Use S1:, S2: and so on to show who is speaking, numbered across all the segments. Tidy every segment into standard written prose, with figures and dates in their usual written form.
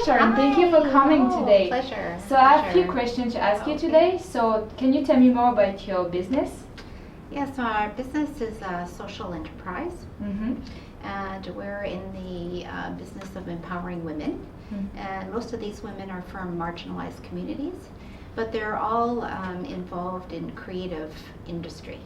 S1: pleasure, and thank you for coming today.
S2: Pleasure.
S1: So I have a few questions to ask you today. So can you tell me more about your business?
S2: Yes, our business is a social enterprise,
S1: Mm-hmm.
S2: and we're in the business of empowering women.
S1: Mm-hmm.
S2: And most of these women are from marginalized communities, but they're all involved in creative industry,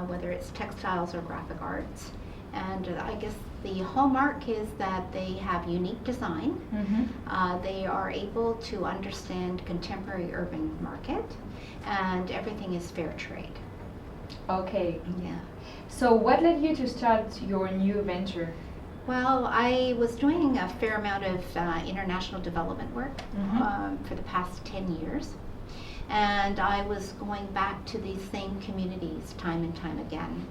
S2: whether it's textiles or graphic arts. And I guess the hallmark is that they have unique design.
S1: Mm-hmm.
S2: They are able to understand contemporary urban market, and everything is fair trade.
S1: Okay.
S2: Yeah.
S1: So what led you to start your new venture?
S2: Well, I was doing a fair amount of international development work
S1: Mhm.
S2: for the past 10 years. And I was going back to these same communities time and time again.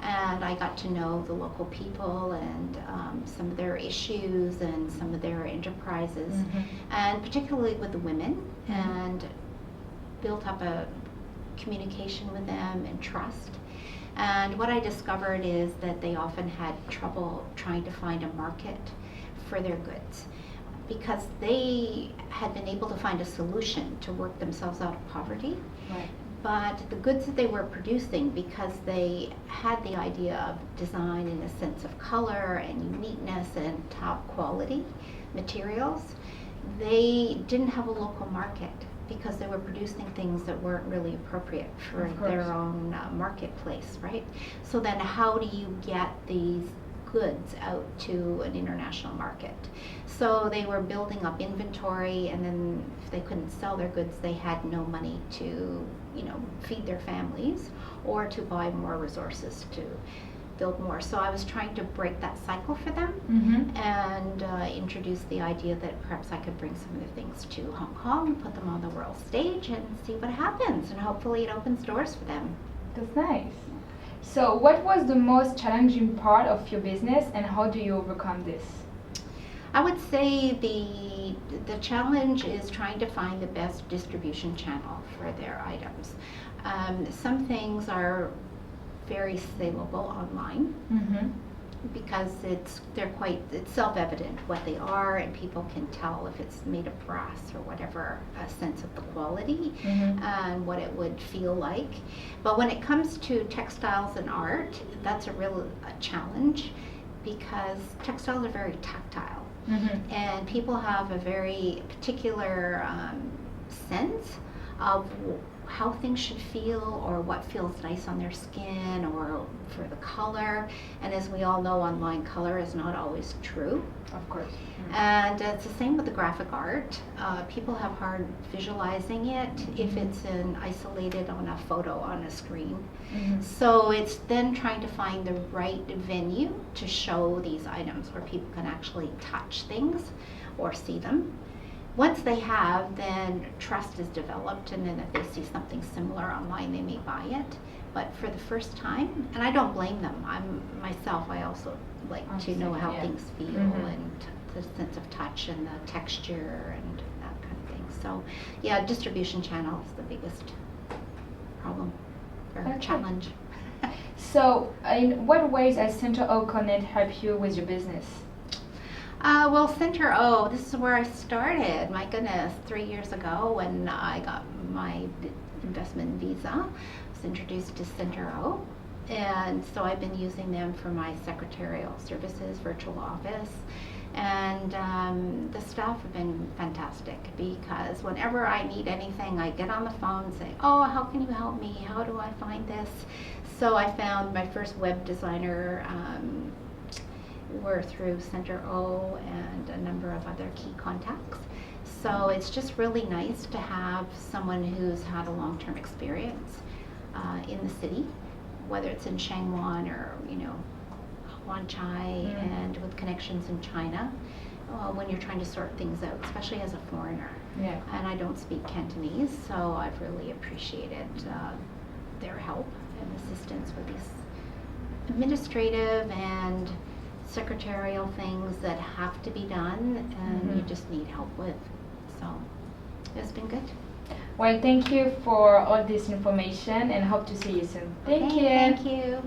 S2: And I got to know the local people and some of their issues and some of their enterprises,
S1: Mhm.
S2: and particularly with the women,
S1: Mhm.
S2: and built up a communication with them and trust. And what I discovered is that they often had trouble trying to find a market for their goods because they had been able to find a solution to work themselves out of poverty.
S1: Right.
S2: But the goods that they were producing, because they had the idea of design and a sense of color and uniqueness and top quality materials, they didn't have a local market because they were producing things that weren't really appropriate for
S1: Of course.
S2: their own marketplace, right? So then how do you get these goods out to an international market? So they were building up inventory, and then if they couldn't sell their goods, they had no money to, feed their families or to buy more resources to build more. So I was trying to break that cycle for them.
S1: Mm-hmm.
S2: And introduce the idea that perhaps I could bring some of the things to Hong Kong, put them on the world stage, and see what happens, and hopefully it opens doors for them.
S1: That's nice. So what was the most challenging part of your business, and how do you overcome this?
S2: I would say the challenge is trying to find the best distribution channel for their items. Some things are very saleable online
S1: Mm-hmm.
S2: because it's self-evident what they are, and people can tell if it's made of brass or whatever, a sense of the quality
S1: Mm-hmm.
S2: and what it would feel like. But when it comes to textiles and art, that's a real challenge because textiles are very tactile.
S1: Mm-hmm.
S2: And people have a very particular sense of how things should feel or what feels nice on their skin or for the color. And as we all know, online color is not always true.
S1: Of course.
S2: And it's the same with the graphic art. People have hard visualizing it if it's isolated on a photo on a screen.
S1: Mm-hmm.
S2: So it's then trying to find the right venue to show these items where people can actually touch things or see them. Once they have, then trust is developed, and then if they see something similar online, they may buy it. But for the first time, and I don't blame them, I also like to know how things feel and the sense of touch and the texture and that kind of thing. So yeah, distribution channel is the biggest problem or challenge.
S1: So in what ways has Center O Connect help you with your business?
S2: Well, Center O, this is where I started. My goodness, 3 years ago when I got my investment visa, I was introduced to Center O. And so I've been using them for my secretarial services, virtual office. And the staff have been fantastic because whenever I need anything, I get on the phone and say, oh, how can you help me? How do I find this? So I found my first web designer were through Center O and a number of other key contacts. So it's just really nice to have someone who's had a long-term experience in the city, whether it's in Shangwan or Wan Chai, and with connections in China, when you're trying to sort things out, especially as a foreigner.
S1: Yeah.
S2: And I don't speak Cantonese, so I've really appreciated their help and assistance with these administrative and secretarial things that have to be done and you just need help with. So it's been good.
S1: Well, thank you for all this information and hope to see you soon. Thank you.
S2: Thank you.